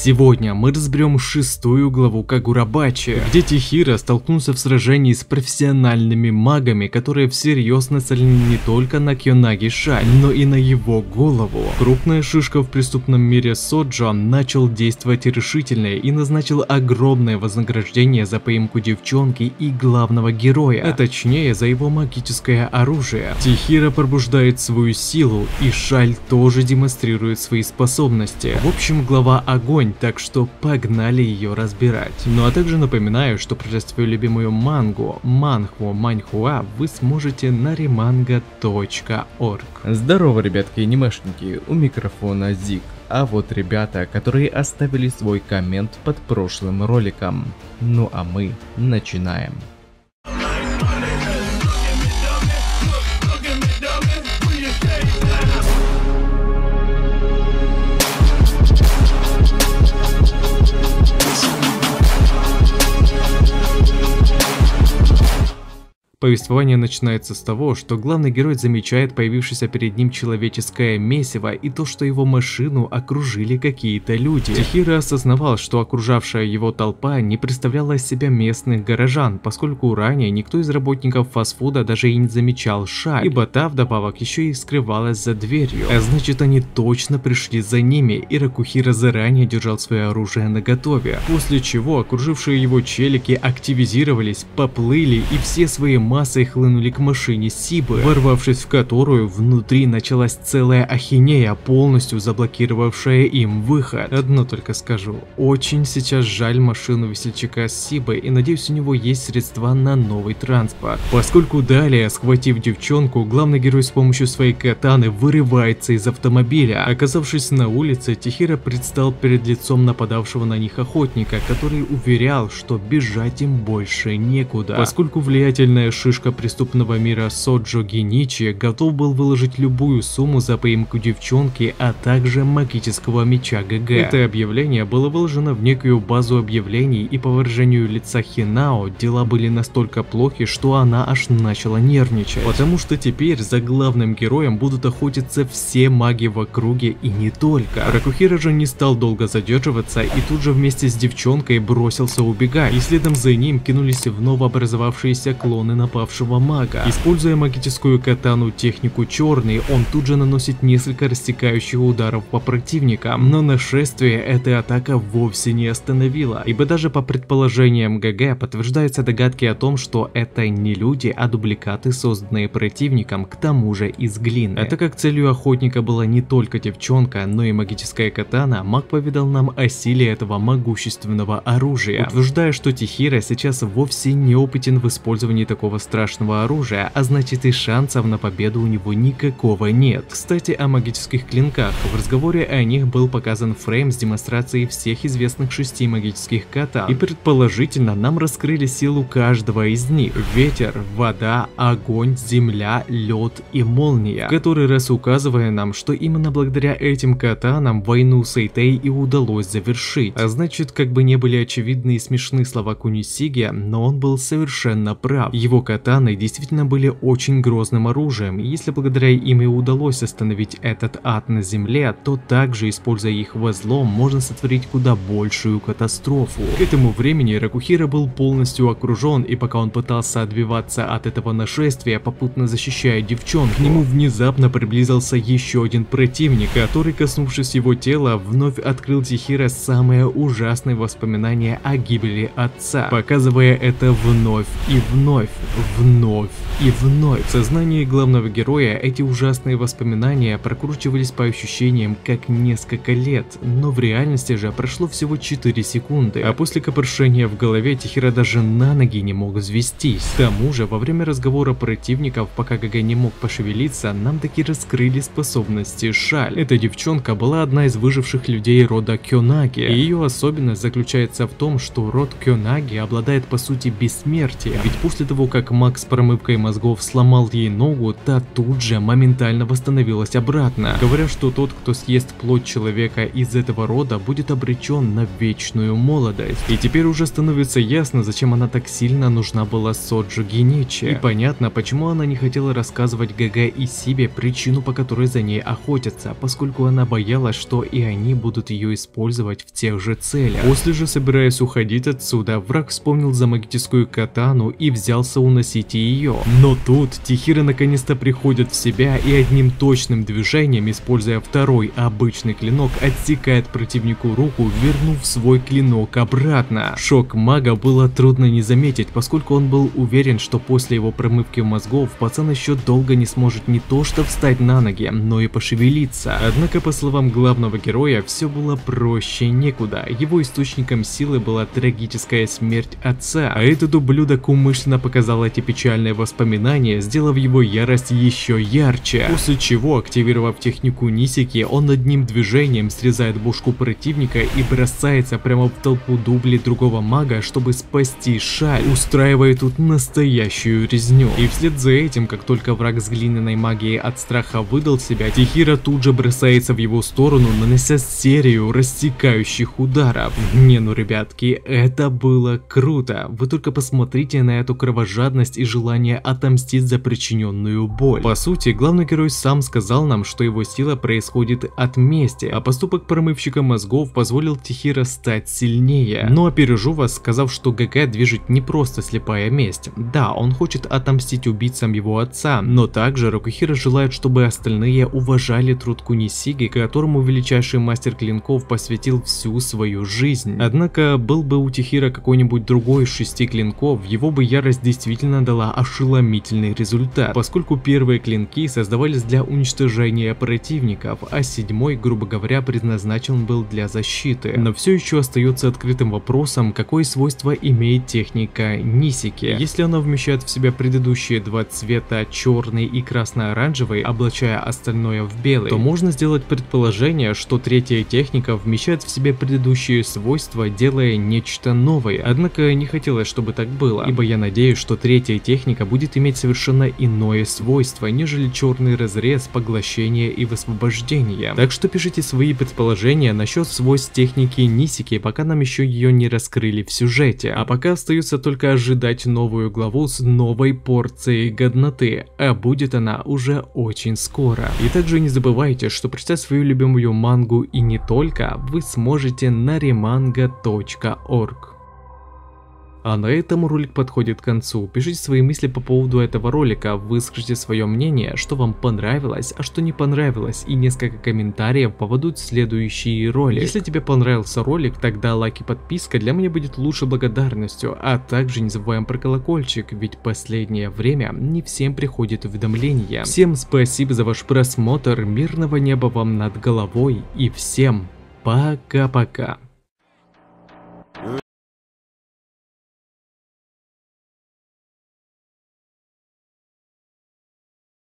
Сегодня мы разберем 6-ю главу Кагурабачи, где Тихира столкнулся в сражении с профессиональными магами, которые всерьез нацелены не только на Кёнаги Шаль, но и на его голову. Крупная шишка в преступном мире Соджо начал действовать решительно и назначил огромное вознаграждение за поимку девчонки и главного героя, а точнее за его магическое оружие. Тихира пробуждает свою силу, и Шаль тоже демонстрирует свои способности. В общем, глава огонь, так что погнали ее разбирать. Ну а также напоминаю, что прочесть свою любимую манхву Маньхуа вы сможете на remanga.org. Здорово, ребятки анимешники, у микрофона Зик. А вот ребята, которые оставили свой коммент под прошлым роликом. Ну а мы начинаем. Повествование начинается с того, что главный герой замечает появившееся перед ним человеческое месиво и то, что его машину окружили какие-то люди. Тихира осознавал, что окружавшая его толпа не представляла из себя местных горожан, поскольку ранее никто из работников фастфуда даже и не замечал Шаль, ибо та вдобавок еще и скрывалась за дверью. А значит, они точно пришли за ними, и Ракухира заранее держал свое оружие наготове. После чего окружившие его челики активизировались, поплыли и все свои массой хлынули к машине Сибы, ворвавшись в которую внутри началась целая ахинея, полностью заблокировавшая им выход. Одно только скажу, очень сейчас жаль машину весельчака Сибы, и надеюсь, у него есть средства на новый транспорт, поскольку далее, схватив девчонку, главный герой с помощью своей катаны вырывается из автомобиля. Оказавшись на улице, Тихира предстал перед лицом нападавшего на них охотника, который уверял, что бежать им больше некуда, поскольку влиятельная шишка преступного мира Соджо Геничи готов был выложить любую сумму за поимку девчонки, а также магического меча ГГ. Это объявление было выложено в некую базу объявлений, и по выражению лица Хинао, дела были настолько плохи, что она аж начала нервничать, потому что теперь за главным героем будут охотиться все маги в округе и не только. Ракухира же не стал долго задерживаться и тут же вместе с девчонкой бросился убегать, и следом за ним кинулись в новообразовавшиеся клоны напавшего мага. Используя магическую катану технику черный, он тут же наносит несколько рассекающих ударов по противникам, но нашествие эта атака вовсе не остановила, ибо даже по предположениям ГГ подтверждаются догадки о том, что это не люди, а дубликаты, созданные противником, к тому же из глины. А так как целью охотника была не только девчонка, но и магическая катана, маг поведал нам о силе этого могущественного оружия, утверждая, что Тихира сейчас вовсе не опытен в использовании такого страшного оружия, а значит и шансов на победу у него никакого нет. Кстати, о магических клинках. В разговоре о них был показан фрейм с демонстрацией всех известных 6 магических катан, и предположительно нам раскрыли силу каждого из них: ветер, вода, огонь, земля, лед и молния, в который раз указывая нам, что именно благодаря этим катанам войну с Эйтей и удалось завершить. А значит, как бы не были очевидны и смешны слова Кунисиги, но он был совершенно прав. Его катаны действительно были очень грозным оружием, и если благодаря им и удалось остановить этот ад на земле, то также, используя их во зло, можно сотворить куда большую катастрофу. К этому времени Ракухира был полностью окружен, и пока он пытался отбиваться от этого нашествия, попутно защищая девчонку, к нему внезапно приблизился еще один противник, который, коснувшись его тела, вновь открыл Тихира самое ужасное воспоминание о гибели отца, показывая это вновь и вновь. И вновь. В сознании главного героя эти ужасные воспоминания прокручивались по ощущениям как несколько лет, но в реальности же прошло всего 4 секунды, а после копошения в голове Тихира даже на ноги не мог взвестись. К тому же, во время разговора противников, пока ГГ не мог пошевелиться, нам таки раскрыли способности Шаль. Эта девчонка была одна из выживших людей рода Кёнаги, и ее особенность заключается в том, что род Кёнаги обладает по сути бессмертием, ведь после того, как как маг с промывкой мозгов сломал ей ногу, та тут же моментально восстановилась обратно, говоря, что тот, кто съест плоть человека из этого рода, будет обречен на вечную молодость. И теперь уже становится ясно, зачем она так сильно нужна была Соджу Геничи. И понятно, почему она не хотела рассказывать ГГ и Сибе причину, по которой за ней охотятся, поскольку она боялась, что и они будут ее использовать в тех же целях. После же, собираясь уходить отсюда, враг вспомнил за магическую катану и взялся уносить ее. Но тут Тихира наконец-то приходит в себя и одним точным движением, используя второй обычный клинок, отсекает противнику руку, вернув свой клинок обратно. Шок мага было трудно не заметить, поскольку он был уверен, что после его промывки мозгов пацан еще долго не сможет не то что встать на ноги, но и пошевелиться. Однако, по словам главного героя, все было проще некуда. Его источником силы была трагическая смерть отца, а этот ублюдок умышленно показал эти печальные воспоминания, сделав его ярость еще ярче. После чего, активировав технику Нисики, он одним движением срезает бошку противника и бросается прямо в толпу дублей другого мага, чтобы спасти шаль, устраивая тут настоящую резню. И вслед за этим, как только враг с глиняной магией от страха выдал себя, Тихира тут же бросается в его сторону, нанося серию рассекающих ударов. Не, ну ребятки, это было круто. Вы только посмотрите на эту кровожадность и желание отомстить за причиненную боль. По сути, главный герой сам сказал нам, что его сила происходит от мести, а поступок промывщика мозгов позволил Тихира стать сильнее. Но опережу вас, сказав, что ГГ движет не просто слепая месть. Да, он хочет отомстить убийцам его отца, но также Рокухира желает, чтобы остальные уважали труд Кунисиги, которому величайший мастер клинков посвятил всю свою жизнь. Однако, был бы у Тихира какой-нибудь другой из 6 клинков, его бы ярость действительно дала ошеломительный результат, поскольку первые клинки создавались для уничтожения противников, а 7-й, грубо говоря, предназначен был для защиты. Но все еще остается открытым вопросом, какое свойство имеет техника Нисики. Если она вмещает в себя предыдущие два цвета, черный и красно-оранжевый, облачая остальное в белый, то можно сделать предположение, что третья техника вмещает в себе предыдущие свойства, делая нечто новое. Однако не хотелось, чтобы так было, ибо я надеюсь, что третья техника будет иметь совершенно иное свойство, нежели черный разрез, поглощение и высвобождение. Так что пишите свои предположения насчет свойств техники Нисики, пока нам еще ее не раскрыли в сюжете. А пока остается только ожидать новую главу с новой порцией годноты, а будет она уже очень скоро. И также не забывайте, что прочитать свою любимую мангу и не только вы сможете на remanga.org. А на этом ролик подходит к концу. Пишите свои мысли по поводу этого ролика, выскажите свое мнение, что вам понравилось, а что не понравилось, и несколько комментариев поведут следующий ролик. Если тебе понравился ролик, тогда лайк и подписка для меня будет лучшей благодарностью, а также не забываем про колокольчик, ведь последнее время не всем приходит уведомления. Всем спасибо за ваш просмотр, мирного неба вам над головой и всем пока-пока.